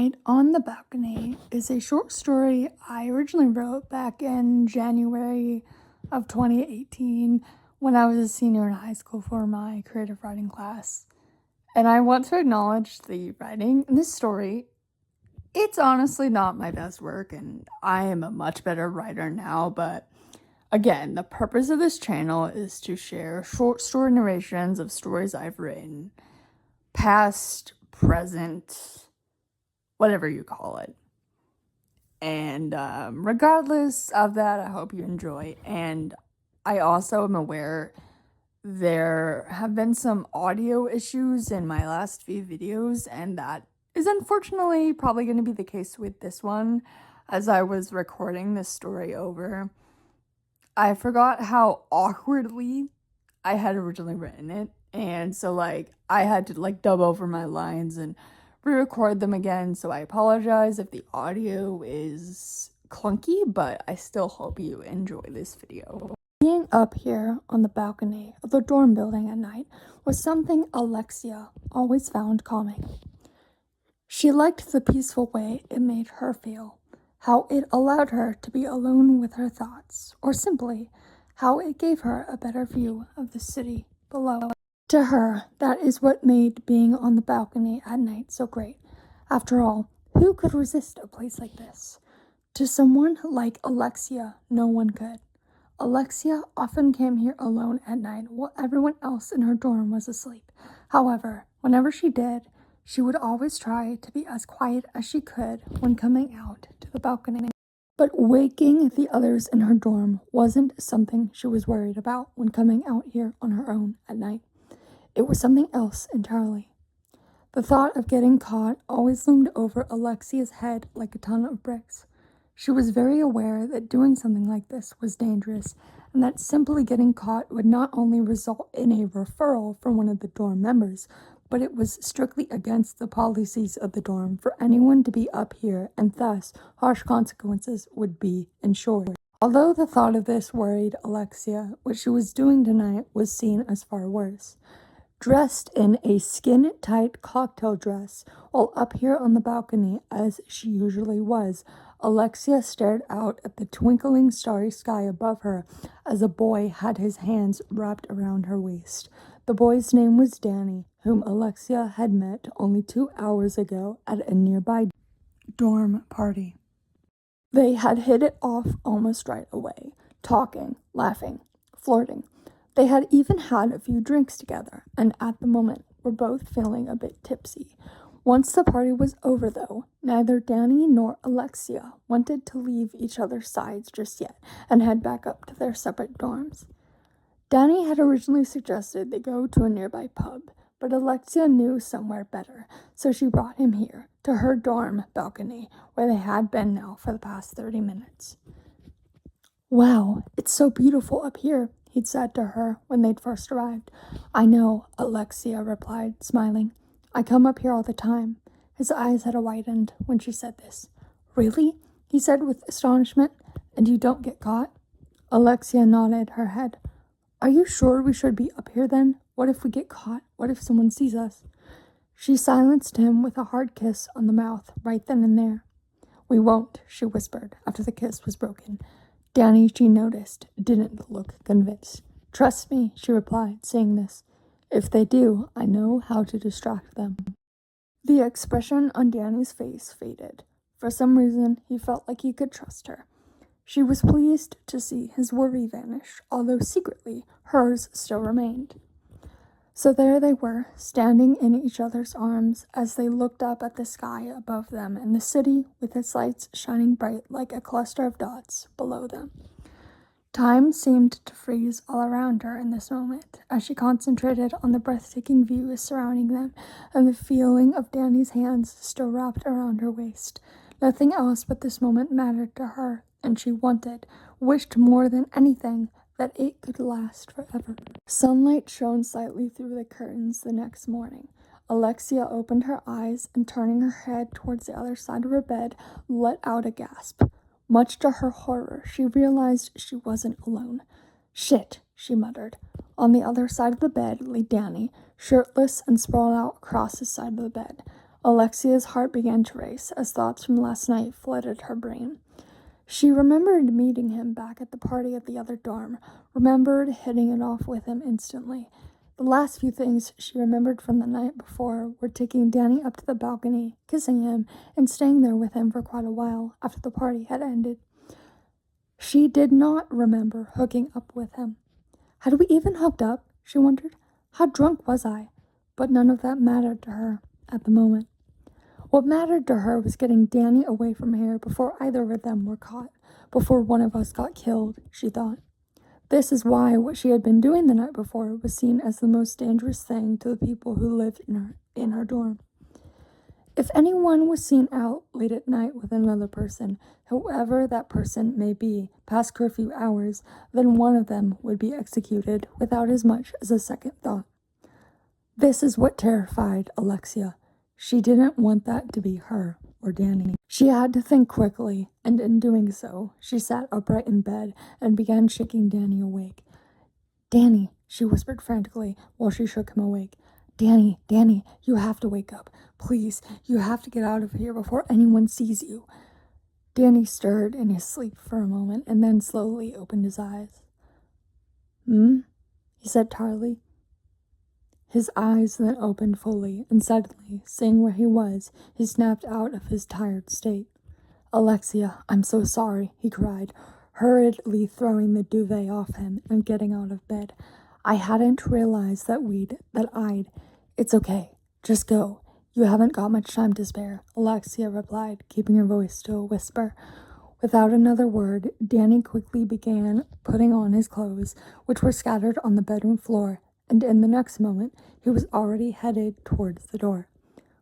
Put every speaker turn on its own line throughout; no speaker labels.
Night on the Balcony is a short story I originally wrote back in January of 2018 when I was a senior in high school for my creative writing class. And I want to acknowledge the writing in this story. It's honestly not my best work, and I am a much better writer now, but again, the purpose of this channel is to share short story narrations of stories I've written, past, present, whatever you call it. And regardless of that, I hope you enjoy. And I also am aware there have been some audio issues in my last few videos, and that is unfortunately probably going to be the case with this one. As I was recording this story over, I forgot how awkwardly I had originally written it, and so I had to dub over my lines and re-record them again, so I apologize if the audio is clunky, but I still hope you enjoy this video. Being up here on the balcony of the dorm building at night was something Alexia always found calming. She liked the peaceful way it made her feel, how it allowed her to be alone with her thoughts, or simply how it gave her a better view of the city below. To her, that is what made being on the balcony at night so great. After all, who could resist a place like this? To someone like Alexia, no one could. Alexia often came here alone at night while everyone else in her dorm was asleep. However, whenever she did, she would always try to be as quiet as she could when coming out to the balcony. But waking the others in her dorm wasn't something she was worried about when coming out here on her own at night. It was something else entirely. The thought of getting caught always loomed over Alexia's head like a ton of bricks. She was very aware that doing something like this was dangerous, and that simply getting caught would not only result in a referral from one of the dorm members, but it was strictly against the policies of the dorm for anyone to be up here, and thus harsh consequences would be ensured. Although the thought of this worried Alexia, what she was doing tonight was seen as far worse. Dressed in a skin-tight cocktail dress, while up here on the balcony as she usually was, Alexia stared out at the twinkling starry sky above her as a boy had his hands wrapped around her waist. The boy's name was Danny, whom Alexia had met only 2 hours ago at a nearby dorm party. They had hit it off almost right away, talking, laughing, flirting. They had even had a few drinks together, and at the moment were both feeling a bit tipsy. Once the party was over, though, neither Danny nor Alexia wanted to leave each other's sides just yet and head back up to their separate dorms. Danny had originally suggested they go to a nearby pub, but Alexia knew somewhere better, so she brought him here, to her dorm balcony, where they had been now for the past 30 minutes. "Wow, it's so beautiful up here," he'd said to her when they'd first arrived. "I know," Alexia replied, smiling. "I come up here all the time." His eyes had widened when she said this. "Really?" he said with astonishment. "And you don't get caught?" Alexia nodded her head. "Are you sure we should be up here then? What if we get caught? What if someone sees us?" She silenced him with a hard kiss on the mouth right then and there. "We won't," she whispered after the kiss was broken. Danny, she noticed, didn't look convinced. "Trust me," she replied, saying this. "If they do, I know how to distract them." The expression on Danny's face faded. For some reason, he felt like he could trust her. She was pleased to see his worry vanish, although secretly hers still remained. So there they were, standing in each other's arms as they looked up at the sky above them and the city with its lights shining bright like a cluster of dots below them. Time seemed to freeze all around her in this moment as she concentrated on the breathtaking views surrounding them and the feeling of Danny's hands still wrapped around her waist. Nothing else but this moment mattered to her, and she wished more than anything, that it could last forever. Sunlight shone slightly through the curtains the next morning. Alexia opened her eyes and, turning her head towards the other side of her bed, let out a gasp. Much to her horror, she realized she wasn't alone. "Shit," she muttered. On the other side of the bed lay Danny, shirtless and sprawled out across his side of the bed. Alexia's heart began to race as thoughts from last night flooded her brain. She remembered meeting him back at the party at the other dorm, remembered hitting it off with him instantly. The last few things she remembered from the night before were taking Danny up to the balcony, kissing him, and staying there with him for quite a while after the party had ended. She did not remember hooking up with him. Had we even hooked up? She wondered. How drunk was I? But none of that mattered to her at the moment. What mattered to her was getting Danny away from here before either of them were caught, before one of us got killed, she thought. This is why what she had been doing the night before was seen as the most dangerous thing to the people who lived in her dorm. If anyone was seen out late at night with another person, whoever that person may be, past curfew hours, then one of them would be executed without as much as a second thought. This is what terrified Alexia. She didn't want that to be her or Danny. She had to think quickly, and in doing so, she sat upright in bed and began shaking Danny awake. Danny, she whispered frantically while she shook him awake. Danny, you have to wake up. Please, you have to get out of here before anyone sees you. Danny stirred in his sleep for a moment and then slowly opened his eyes. He said tiredly. His eyes then opened fully, and suddenly, seeing where he was, he snapped out of his tired state. Alexia, I'm so sorry, he cried, hurriedly throwing the duvet off him and getting out of bed. I hadn't realized that I'd... It's okay. Just go. You haven't got much time to spare, Alexia replied, keeping her voice to a whisper. Without another word, Danny quickly began putting on his clothes, which were scattered on the bedroom floor, and in the next moment, he was already headed towards the door.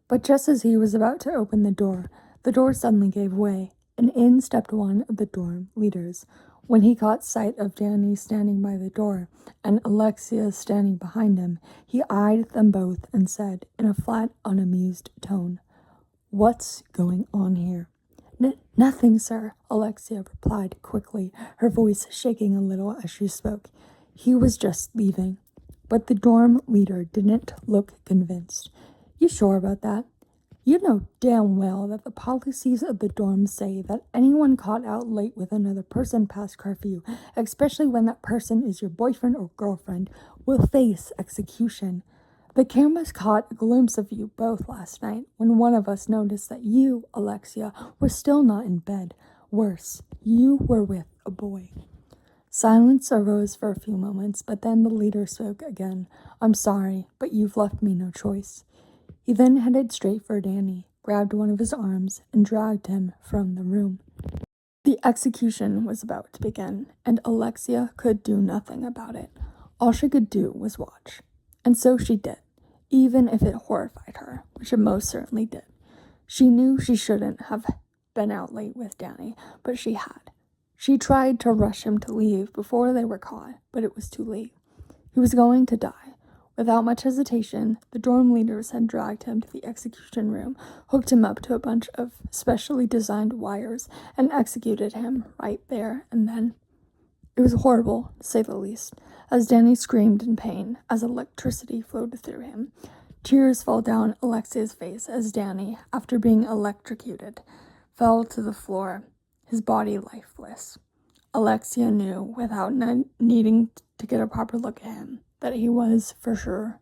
But just as he was about to open the door suddenly gave way, and in stepped one of the dorm leaders. When he caught sight of Danny standing by the door and Alexia standing behind him, he eyed them both and said in a flat, unamused tone, What's going on here? Nothing, sir, Alexia replied quickly, her voice shaking a little as she spoke. He was just leaving. But the dorm leader didn't look convinced. You sure about that? You know damn well that the policies of the dorm say that anyone caught out late with another person past curfew, especially when that person is your boyfriend or girlfriend, will face execution. The cameras caught a glimpse of you both last night when one of us noticed that you, Alexia, were still not in bed. Worse, you were with a boy. Silence arose for a few moments, but then the leader spoke again. I'm sorry, but you've left me no choice. He then headed straight for Danny, grabbed one of his arms, and dragged him from the room. The execution was about to begin, and Alexia could do nothing about it. All she could do was watch. And so she did, even if it horrified her, which it most certainly did. She knew she shouldn't have been out late with Danny, but she had. She tried to rush him to leave before they were caught, but it was too late. He was going to die. Without much hesitation, the dorm leaders had dragged him to the execution room, hooked him up to a bunch of specially designed wires, and executed him right there and then. It was horrible, to say the least, as Danny screamed in pain as electricity flowed through him. Tears fell down Alexia's face as Danny, after being electrocuted, fell to the floor, his body lifeless. Alexia knew, without needing to get a proper look at him, that he was, for sure,